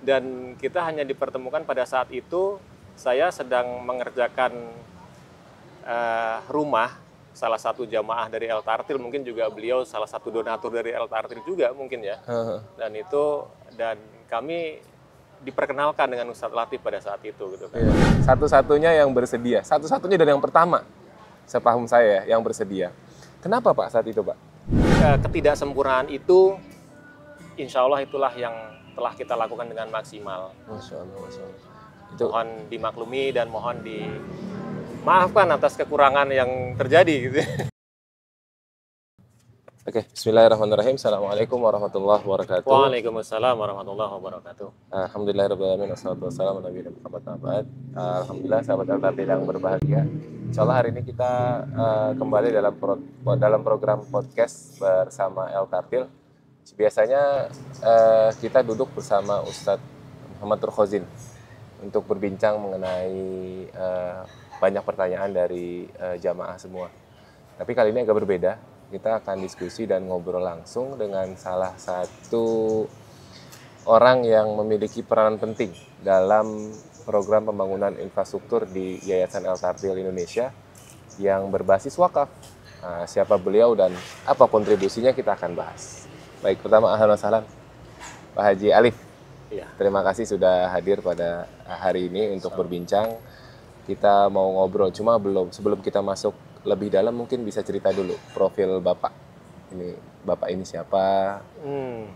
Dan kita hanya dipertemukan pada saat itu saya sedang mengerjakan rumah salah satu jamaah dari El Tartil, mungkin juga beliau salah satu donatur dari El Tartil juga mungkin ya. Dan kami diperkenalkan dengan Ustadz Latif pada saat itu gitu kan. Iya. Satu-satunya yang bersedia, satu-satunya dan yang pertama, sepaham saya yang bersedia. Kenapa Pak saat itu Pak? Ketidaksempurnaan itu, insya Allah itulah yang telah kita lakukan dengan maksimal. Masya Allah, Masya Allah. Mohon dimaklumi dan mohon dimaafkan atas kekurangan yang terjadi gitu. Oke, bismillahirrahmanirrahim. Assalamualaikum warahmatullahi wabarakatuh. Waalaikumsalam warahmatullahi wabarakatuh. Alhamdulillahirrahmanirrahim. Wassalatu wassalamu ala nabiyina Muhammad wa ba'd. Alhamdulillah sahabat El Tartil yang berbahagia. Insya Allah hari ini kita kembali dalam program podcast bersama El Tartil. Biasanya kita duduk bersama Ustadz Muhammad Turkhozin untuk berbincang mengenai banyak pertanyaan dari jamaah semua. Tapi kali ini agak berbeda. Kita akan diskusi dan ngobrol langsung dengan salah satu orang yang memiliki peranan penting dalam program pembangunan infrastruktur di Yayasan El Tartil Indonesia yang berbasis wakaf. Nah, siapa beliau dan apa kontribusinya kita akan bahas. Baik, pertama ahlan wa sahlan Pak Haji Alif. Ya. Terima kasih sudah hadir pada hari ini untuk berbincang. Kita mau ngobrol, cuma sebelum kita masuk lebih dalam mungkin bisa cerita dulu profil Bapak. Bapak ini siapa?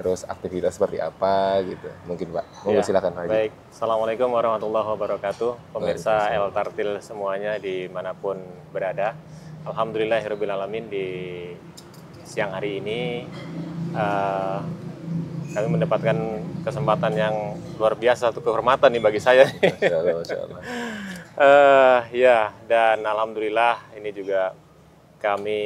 Terus aktivitas seperti apa gitu. Mungkin Pak. Monggo silakan Pak Haji. Baik. Assalamualaikum warahmatullahi wabarakatuh. Pemirsa El Tartil semuanya dimanapun berada. Alhamdulillahirrahmanirrahim di siang hari ini kami mendapatkan kesempatan yang luar biasa, satu kehormatan nih bagi saya. Masya Allah, Masya Allah. Ya, dan alhamdulillah ini juga kami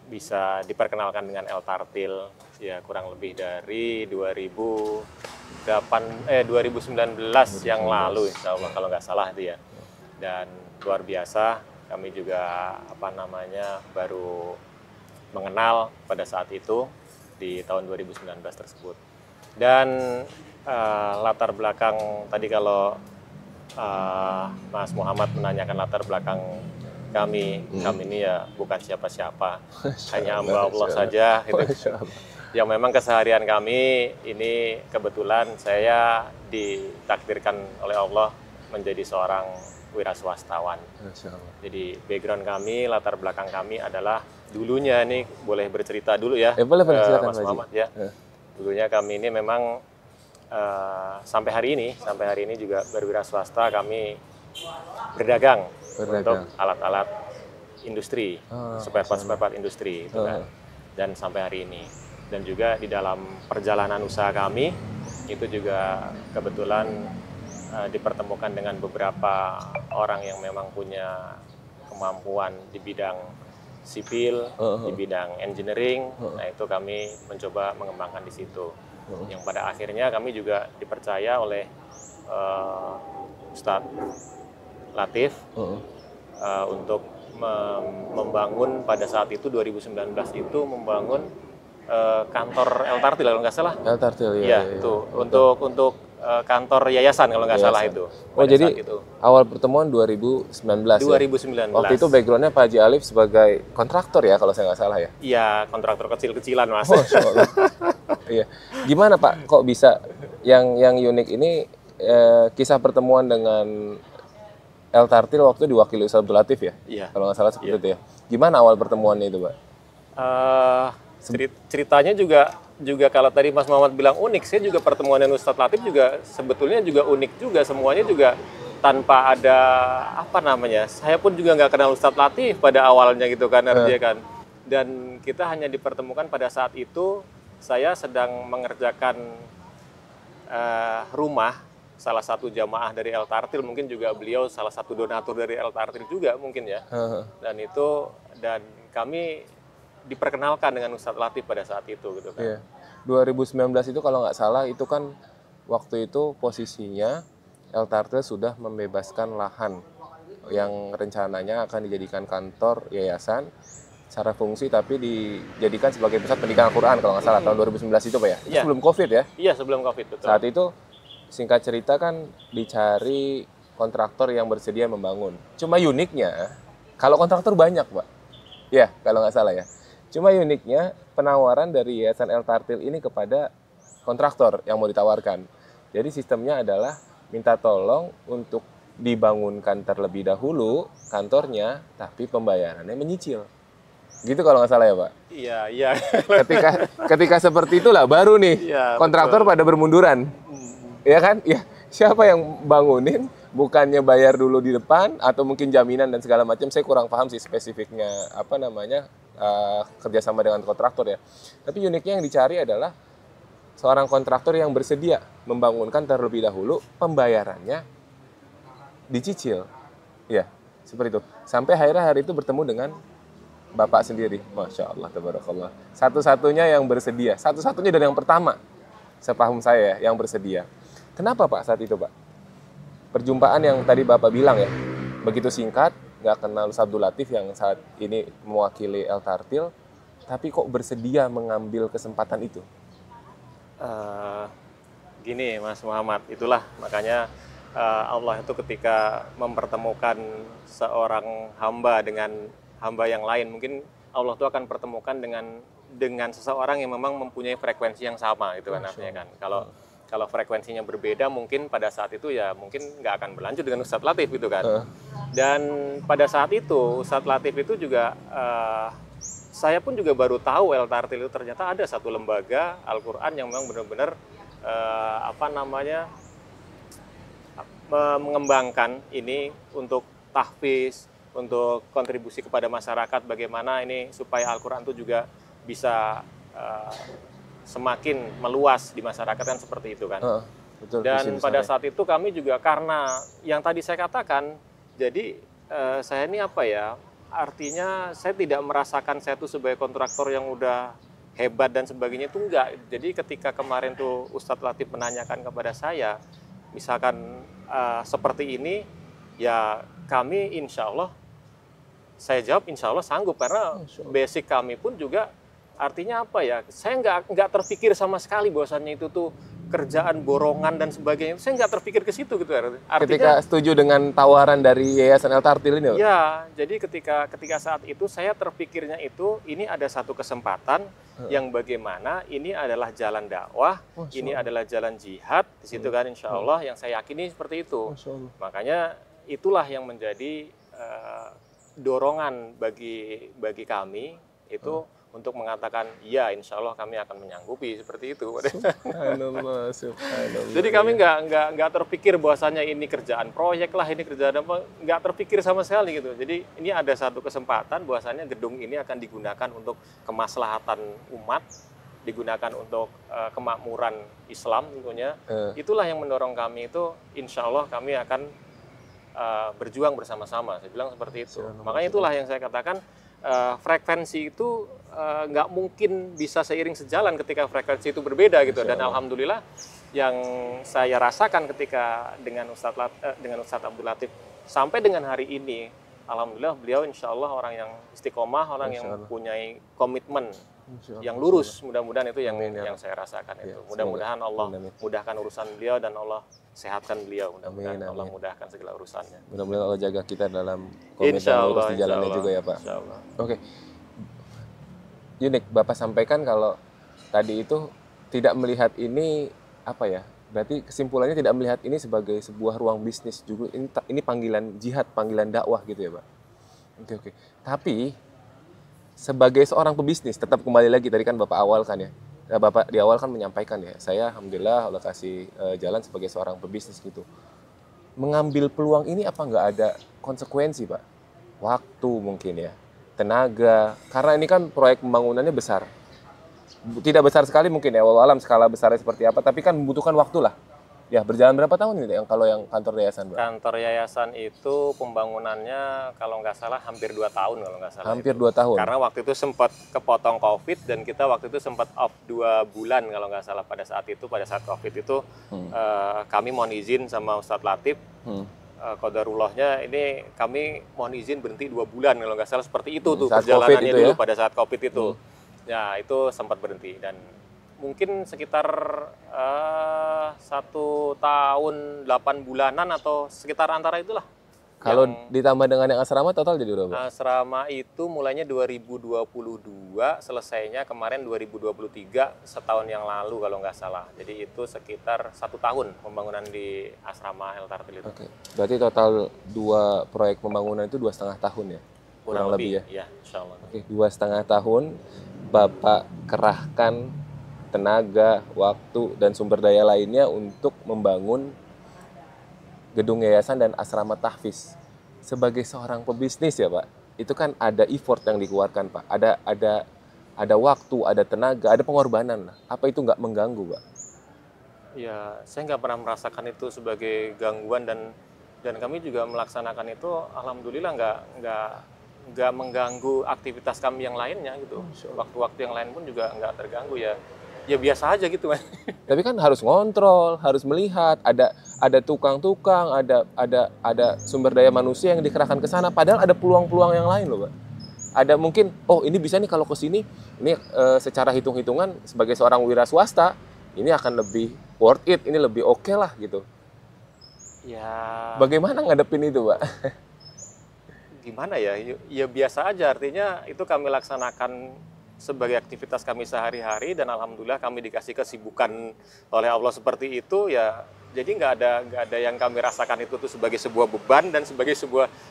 bisa diperkenalkan dengan El Tartil ya kurang lebih dari 2019 yang lalu insya Allah kalau nggak salah itu ya. Dan luar biasa kami juga baru mengenal pada saat itu di tahun 2019 tersebut. Dan latar belakang tadi kalau Mas Muhammad menanyakan latar belakang kami ini ya bukan siapa-siapa, hanya hamba Allah saja gitu. Yang memang keseharian kami ini kebetulan saya ditakdirkan oleh Allah menjadi seorang wiraswastawan. Jadi background kami, latar belakang kami adalah dulunya nih boleh bercerita dulu ya, boleh silakan Mas Muhammad ya. Dulunya kami ini memang sampai hari ini juga berwira swasta, kami berdagang untuk alat-alat industri, spare part industri itu kan. Dan sampai hari ini, dan juga di dalam perjalanan usaha kami itu juga kebetulan dipertemukan dengan beberapa orang yang memang punya kemampuan di bidang sipil, di bidang engineering. Nah itu kami mencoba mengembangkan di situ. Yang pada akhirnya kami juga dipercaya oleh Ustadz Latif untuk membangun pada saat itu 2019 itu membangun kantor El Tartil kalau nggak salah. El Tartil ya. Itu untuk kantor yayasan kalau nggak salah itu. Jadi awal pertemuan 2019. 2019. Waktu itu backgroundnya Pak Haji Alif sebagai kontraktor ya kalau saya nggak salah ya. Iya, kontraktor kecil-kecilan Mas. Iya. Gimana Pak? Kok bisa yang unik ini kisah pertemuan dengan El Tartil waktu diwakili Ustadz Latif ya? Iya. Kalau nggak salah seperti itu ya. Gimana awal pertemuannya itu Pak? Ceritanya juga kalau tadi Mas Muhammad bilang unik, saya juga pertemuan dengan Ustadz Latif juga sebetulnya juga unik juga, semuanya juga tanpa ada saya pun juga nggak kenal Ustadz Latif pada awalnya gitu kan, kan. Dan kita hanya dipertemukan pada saat itu saya sedang mengerjakan rumah salah satu jamaah dari El Tartil, mungkin juga beliau salah satu donatur dari El Tartil juga mungkin ya. Dan kami diperkenalkan dengan Ustadz Latif pada saat itu gitu kan. Iya. 2019 itu kalau nggak salah itu kan waktu itu posisinya El Tartil sudah membebaskan lahan yang rencananya akan dijadikan kantor yayasan secara fungsi tapi dijadikan sebagai pusat pendidikan Al-Quran kalau nggak salah tahun 2019 itu Pak ya? Itu sebelum COVID ya? Iya sebelum COVID betul. Saat itu singkat cerita kan dicari kontraktor yang bersedia membangun. Cuma uniknya, kalau kontraktor banyak, Pak. Ya, kalau nggak salah ya. Cuma uniknya penawaran dari Yayasan El Tartil ini kepada kontraktor yang mau ditawarkan. Jadi sistemnya adalah minta tolong untuk dibangunkan terlebih dahulu kantornya, tapi pembayarannya menyicil. Gitu kalau nggak salah ya, Pak? Iya, iya. Ketika seperti itulah baru nih Iya, kontraktor betul. pada bermunduran. Ya kan? Ya, siapa yang bangunin? Bukannya bayar dulu di depan atau mungkin jaminan dan segala macam. Saya kurang paham sih spesifiknya apa namanya kerjasama dengan kontraktor ya. Tapi uniknya yang dicari adalah seorang kontraktor yang bersedia membangunkan terlebih dahulu, pembayarannya dicicil. Ya, seperti itu. Sampai akhirnya hari itu bertemu dengan Bapak sendiri. Masya Allah, tabarakallah. Satu-satunya yang bersedia. Satu-satunya dan yang pertama, sepaham saya yang bersedia. Kenapa Pak saat itu Pak? Perjumpaan yang tadi Bapak bilang ya, begitu singkat, nggak kenal Ustaz Abdul Latif yang saat ini mewakili El Tartil, tapi kok bersedia mengambil kesempatan itu? Gini Mas Muhammad, itulah makanya Allah itu ketika mempertemukan seorang hamba dengan hamba yang lain, mungkin Allah itu akan pertemukan dengan seseorang yang memang mempunyai frekuensi yang sama, gitu kan artinya kan. Kalau frekuensinya berbeda, mungkin pada saat itu ya mungkin nggak akan berlanjut dengan Ustadz Latif gitu kan. Dan pada saat itu Ustadz Latif itu juga saya pun juga baru tahu El Tartil itu ternyata ada satu lembaga Al-Quran yang memang benar-benar mengembangkan ini untuk tahfiz, untuk kontribusi kepada masyarakat, bagaimana ini supaya Al-Quran itu juga bisa semakin meluas di masyarakat kan seperti itu kan. Betul, dan pada saat itu kami juga karena yang tadi saya katakan, jadi saya ini apa ya, artinya saya tidak merasakan saya itu sebagai kontraktor yang udah hebat dan sebagainya, itu enggak. Jadi ketika kemarin tuh Ustadz Latif menanyakan kepada saya, misalkan seperti ini, ya kami insya Allah, saya jawab insya Allah sanggup, karena basic kami pun juga artinya apa ya, saya nggak terpikir sama sekali bahwasannya itu tuh kerjaan borongan dan sebagainya. Saya nggak terpikir ke situ gitu. Artinya, ketika setuju dengan tawaran dari Yayasan El Tartil ini? Ya, jadi ketika saat itu saya terpikirnya itu, ini ada satu kesempatan yang bagaimana ini adalah jalan dakwah, ini adalah jalan jihad, di situ kan insya Allah yang saya yakini seperti itu. Makanya itulah yang menjadi dorongan bagi kami itu untuk mengatakan ya insya Allah kami akan menyanggupi seperti itu. Subhanallah. Jadi kami nggak terpikir bahwasannya ini kerjaan proyek lah, ini kerjaan apa, nggak terpikir sama sekali gitu. Jadi ini ada satu kesempatan bahwasannya gedung ini akan digunakan untuk kemaslahatan umat, digunakan untuk kemakmuran Islam tentunya. Itulah yang mendorong kami itu, insya Allah kami akan berjuang bersama-sama. Saya bilang seperti itu. Makanya itulah yang saya katakan, frekuensi itu nggak mungkin bisa seiring sejalan ketika frekuensi itu berbeda gitu. Dan alhamdulillah yang saya rasakan ketika dengan Ustadz Abdul Latif sampai dengan hari ini, alhamdulillah beliau insya Allah orang yang istiqomah, orang yang mempunyai komitmen yang lurus. Mudah-mudahan itu yang saya rasakan itu. Mudah-mudahan Allah mudahkan urusan beliau dan Allah sehatkan beliau. Mudah-mudahan Allah mudahkan segala urusannya. Mudah-mudahan Allah jaga kita dalam komitmen lurus di jalannya juga ya Pak. Oke. Unik, Bapak sampaikan kalau tadi itu tidak melihat ini apa ya? Berarti kesimpulannya tidak melihat ini sebagai sebuah ruang bisnis juga. Ini panggilan jihad, panggilan dakwah gitu ya Pak. Oke. Tapi sebagai seorang pebisnis, tetap kembali lagi tadi kan Bapak awal kan ya. Bapak di awal kan menyampaikan ya, saya alhamdulillah Allah kasih jalan sebagai seorang pebisnis gitu. Mengambil peluang ini apa nggak ada konsekuensi Pak? Waktu mungkin ya, tenaga, karena ini kan proyek pembangunannya besar. Tidak besar sekali mungkin ya, walau alam skala besarnya seperti apa, tapi kan membutuhkan waktu lah. Ya, berjalan berapa tahun ini kalau yang kantor yayasan, Pak? Kantor yayasan itu pembangunannya kalau nggak salah hampir 2 tahun kalau nggak salah. Hampir 2 tahun. Karena waktu itu sempat kepotong COVID dan kita waktu itu sempat off 2 bulan kalau nggak salah pada saat COVID itu kami mohon izin sama Ustadz Latif. Qadarullahnya ini kami mohon izin berhenti 2 bulan kalau nggak salah, seperti itu tuh perjalanannya dulu ya? Pada saat COVID itu. Ya, itu sempat berhenti dan mungkin sekitar 1 tahun 8 bulanan atau sekitar antara itulah. Kalau Yang ditambah dengan yang asrama total jadi berapa? asrama itu mulainya 2022, selesainya kemarin 2023, setahun yang lalu kalau nggak salah. Jadi itu sekitar 1 tahun pembangunan di asrama El Tartil itu. Oke. Berarti total 2 proyek pembangunan itu 2,5 tahun ya? Kurang lebih ya? Ya, insya Allah. Oke, 2,5 tahun Bapak kerahkan tenaga, waktu, dan sumber daya lainnya untuk membangun gedung yayasan dan asrama tahfiz. Sebagai seorang pebisnis ya Pak, itu kan ada effort yang dikeluarkan Pak. Ada waktu, ada tenaga, ada pengorbanan lah. Apa itu nggak mengganggu Pak? Ya, saya nggak pernah merasakan itu sebagai gangguan, dan kami juga melaksanakan itu, alhamdulillah nggak mengganggu aktivitas kami yang lainnya gitu. Waktu-waktu yang lain pun juga nggak terganggu ya. Ya biasa aja gitu kan. Tapi kan harus ngontrol, harus melihat, ada tukang-tukang, ada sumber daya manusia yang dikerahkan ke sana. Padahal ada peluang-peluang yang lain loh Pak. Ada mungkin, oh ini bisa nih kalau ke sini, ini secara hitung-hitungan sebagai seorang wira swasta, ini akan lebih worth it, ini lebih oke lah gitu. Ya Bagaimana ngadepin itu Pak? gimana ya? Ya biasa aja, artinya itu kami laksanakan sebagai aktivitas kami sehari-hari, dan alhamdulillah kami dikasih kesibukan oleh Allah seperti itu ya. Jadi nggak ada yang kami rasakan itu tuh sebagai sebuah beban dan sebagai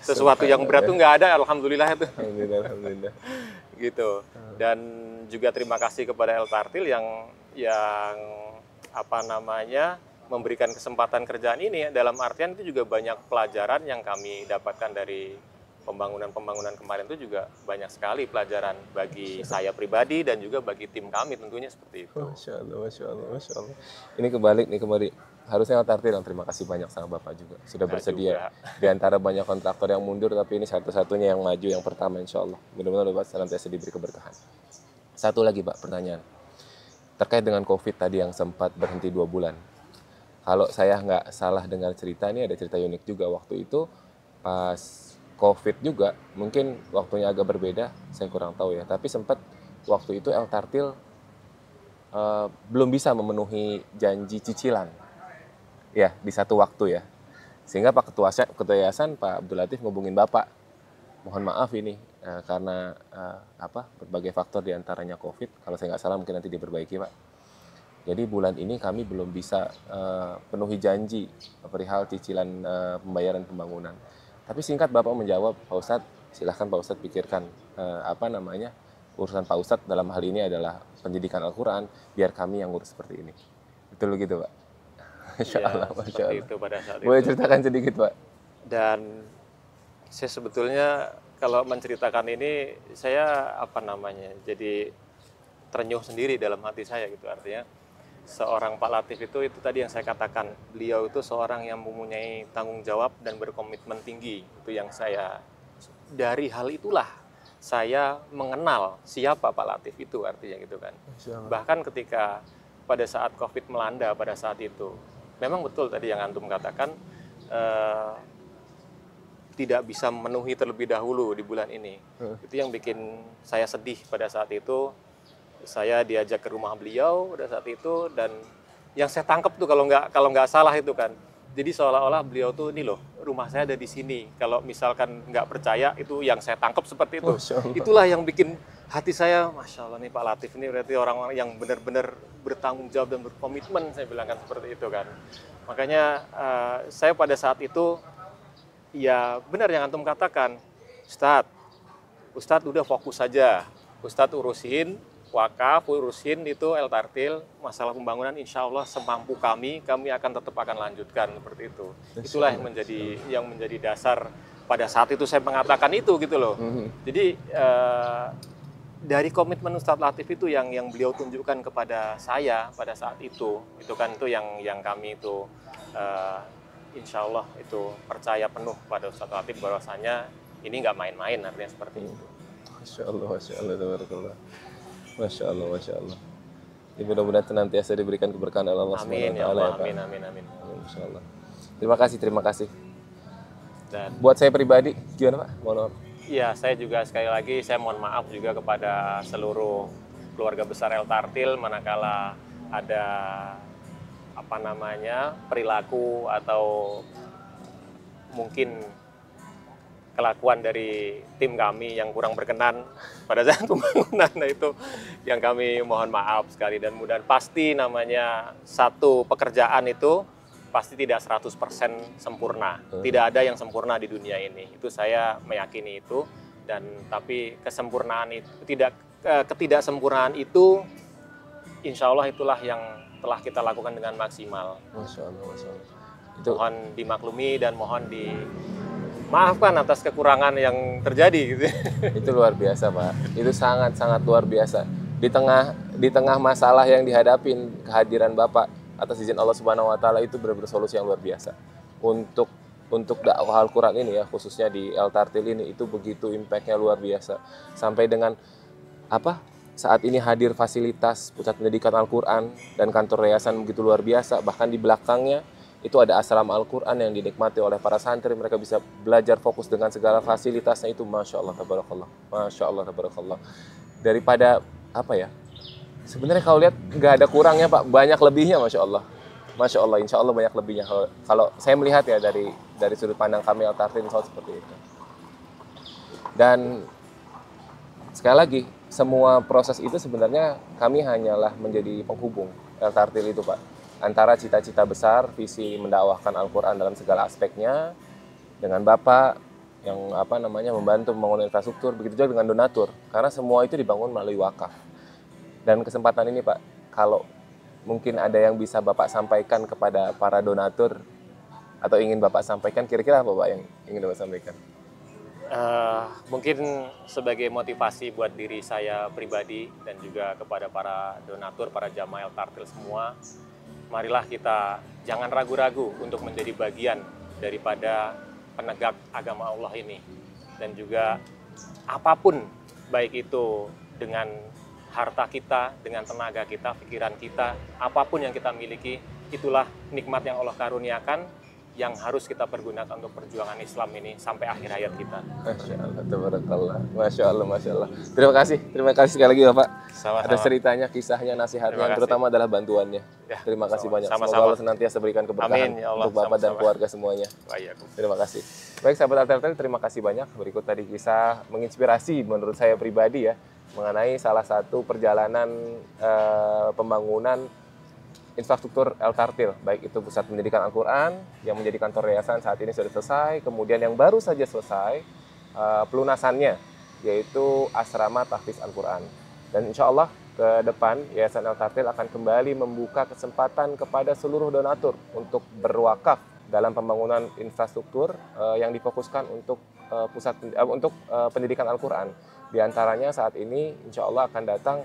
sesuatu yang berat tuh nggak ada, alhamdulillah itu. Alhamdulillah. Gitu. Dan juga terima kasih kepada El Tartil yang apa namanya memberikan kesempatan kerjaan ini. Dalam artian itu juga banyak pelajaran yang kami dapatkan dari pembangunan kemarin, itu juga banyak sekali pelajaran bagi saya pribadi dan juga bagi tim kami tentunya seperti itu. Masya Allah, Masya Allah, Masya Allah. Ini kebalik nih kembali. Harusnya El Tartil yang terima kasih banyak sama Bapak juga. Sudah bersedia. Di antara banyak kontraktor yang mundur, tapi ini satu-satunya yang maju, yang pertama insya Allah. Mudah-mudahan Bapak senantiasa diberi keberkahan. Satu lagi Pak, pertanyaan. Terkait dengan COVID tadi yang sempat berhenti 2 bulan. Kalau saya nggak salah dengar cerita, ini ada cerita unik juga. Waktu itu pas COVID juga, mungkin waktunya agak berbeda, saya kurang tahu ya. Tapi sempat waktu itu El Tartil belum bisa memenuhi janji cicilan. Ya, di satu waktu ya. Sehingga Pak Ketua Yayasan, Pak Abdul Latif ngubungin Bapak. Mohon maaf ini, karena berbagai faktor diantaranya COVID. Kalau saya nggak salah mungkin nanti diperbaiki Pak. Jadi bulan ini kami belum bisa penuhi janji perihal cicilan pembayaran pembangunan. Tapi singkat Bapak menjawab, Pak Ustadz, silahkan Pak Ustadz pikirkan urusan Pak Ustadz dalam hal ini adalah pendidikan Al-Quran, biar kami yang ngurus seperti ini. Betul gitu Pak? Masya Allah, Masya Allah. Itu pada saat Boleh itu. ceritakan sedikit Pak? Dan saya sebetulnya kalau menceritakan ini, saya jadi terenyuh sendiri dalam hati saya gitu. Artinya seorang Pak Latif itu tadi yang saya katakan, beliau itu seorang yang mempunyai tanggung jawab dan berkomitmen tinggi. Itu yang dari hal itulah saya mengenal siapa Pak Latif itu, artinya gitu kan. Bahkan ketika pada saat COVID melanda pada saat itu, memang betul tadi yang antum katakan, tidak bisa memenuhi terlebih dahulu di bulan ini. Itu yang bikin saya sedih pada saat itu. Saya diajak ke rumah beliau pada saat itu, dan yang saya tangkap tuh kalau nggak salah itu kan, jadi seolah-olah beliau tuh, ini loh rumah saya ada di sini. Kalau misalkan nggak percaya, itu yang saya tangkap seperti itu. Itulah yang bikin hati saya, Masya Allah nih Pak Latif ini berarti orang-orang yang benar-benar bertanggung jawab dan berkomitmen, saya bilangkan seperti itu kan. Makanya saya pada saat itu, ya benar yang antum katakan, Ustadz udah fokus saja, Ustadz urusin wakaf, urusin itu El Tartil, masalah pembangunan insya Allah semampu kami akan tetap lanjutkan seperti itu. Itulah yang menjadi dasar pada saat itu saya mengatakan itu gitu loh. Jadi dari komitmen Ustadz Latif itu yang beliau tunjukkan kepada saya pada saat itu kan itu yang kami itu insya Allah itu percaya penuh pada Ustadz Latif bahwasanya ini nggak main-main, artinya seperti itu. Masya Allah, tabarakallah. Masya Allah, Masya Allah. Ya, mudah-mudahan senantiasa diberikan keberkahan oleh Allah Amin ya Allah, amin. Masya Allah. Terima kasih. Dan buat saya pribadi, gimana Pak? Mohon maaf. Iya, saya juga sekali lagi saya mohon maaf juga kepada seluruh keluarga besar El Tartil, manakala ada perilaku atau mungkin kelakuan dari tim kami yang kurang berkenan pada saat pembangunan, nah itu yang kami mohon maaf sekali. Dan mudah pasti namanya satu pekerjaan itu pasti tidak 100% sempurna. Tidak ada yang sempurna di dunia ini. Itu saya meyakini itu. Dan tapi ketidaksempurnaan itu insya Allah itulah yang telah kita lakukan dengan maksimal. Masya Allah, Masya Allah. Itu mohon dimaklumi dan mohon dimaafkan atas kekurangan yang terjadi gitu. Itu luar biasa, Pak. Itu sangat-sangat luar biasa. Di tengah masalah yang dihadapin, kehadiran Bapak atas izin Allah Subhanahu wa taala itu benar-benar solusi yang luar biasa. Untuk dakwah Al-Qur'an ini ya, khususnya di El Tartil ini, itu begitu impact-nya luar biasa. Sampai dengan saat ini hadir fasilitas pusat pendidikan Al-Qur'an dan kantor yayasan begitu luar biasa. Bahkan di belakangnya itu ada asrama Al-Qur'an yang dinikmati oleh para santri. Mereka bisa belajar fokus dengan segala fasilitasnya. Itu Masya Allah, tabarakallah. Masya Allah, tabarakallah. Daripada sebenarnya kalau lihat nggak ada kurangnya, Pak, banyak lebihnya. Masya Allah, Masya Allah, insya Allah banyak lebihnya. Kalau saya melihat ya dari sudut pandang kami El Tartil, insya Allah seperti itu. Dan sekali lagi, semua proses itu sebenarnya kami hanyalah menjadi penghubung El Tartil itu, Pak, antara cita-cita besar, visi mendakwahkan Al-Quran dalam segala aspeknya, dengan Bapak yang membantu membangun infrastruktur, begitu juga dengan donatur, karena semua itu dibangun melalui wakaf. Dan kesempatan ini, Pak, kalau mungkin ada yang bisa Bapak sampaikan kepada para donatur atau ingin Bapak sampaikan, kira-kira apa, Pak, yang ingin Bapak sampaikan? Mungkin sebagai motivasi buat diri saya pribadi dan juga kepada para donatur, para jamaah El Tartil semua, marilah kita jangan ragu-ragu untuk menjadi bagian daripada penegak agama Allah ini. Dan juga apapun, baik itu dengan harta kita, dengan tenaga kita, pikiran kita, apapun yang kita miliki, itulah nikmat yang Allah karuniakan yang harus kita pergunakan untuk perjuangan Islam ini sampai akhir hayat kita. Masya Allah, tabarakallah. Masya Allah, Masya Allah. Terima kasih sekali lagi, Bapak. Sama-sama. Ada ceritanya, kisahnya, nasihatnya, yang terutama adalah bantuannya. Ya, terima kasih banyak. Sama-sama. Semoga Allah senantiasa berikan keberkahan ya Allah, untuk Bapak dan keluarga semuanya. Terima kasih. Baik, sahabat Al-Tartil, terima kasih banyak. Berikut tadi kisah menginspirasi menurut saya pribadi ya, mengenai salah satu perjalanan pembangunan infrastruktur El Tartil, baik itu pusat pendidikan Al-Quran yang menjadi kantor yayasan saat ini sudah selesai, kemudian yang baru saja selesai pelunasannya, yaitu asrama tahfiz Al-Quran. Dan insya Allah ke depan Yayasan El Tartil akan kembali membuka kesempatan kepada seluruh donatur untuk berwakaf dalam pembangunan infrastruktur yang difokuskan untuk pendidikan Al-Quran. Di antaranya saat ini insya Allah akan datang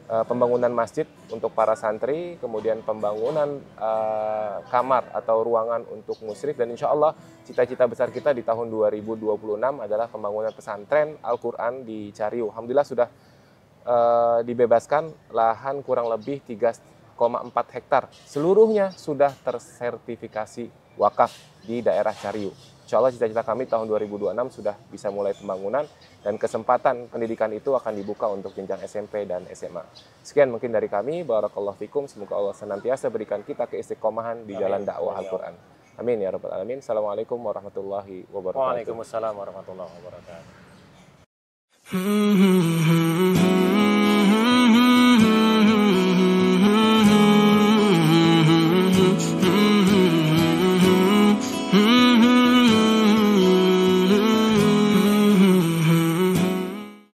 pembangunan masjid untuk para santri, kemudian pembangunan kamar atau ruangan untuk musyrif, dan insya Allah cita-cita besar kita di tahun 2026 adalah pembangunan pesantren Al-Quran di Cariu. Alhamdulillah sudah dibebaskan lahan kurang lebih 3,4 hektar. Seluruhnya sudah tersertifikasi wakaf di daerah Cariu. Insya Allah cita-cita kami tahun 2026 sudah bisa mulai pembangunan dan kesempatan pendidikan itu akan dibuka untuk jenjang SMP dan SMA. Sekian mungkin dari kami. Barakallahu fikum. Semoga Allah senantiasa berikan kita keistiqomahan di jalan dakwah Al-Quran. Amin ya rabbal alamin. Assalamualaikum warahmatullahi wabarakatuh. Waalaikumsalam warahmatullahi wabarakatuh.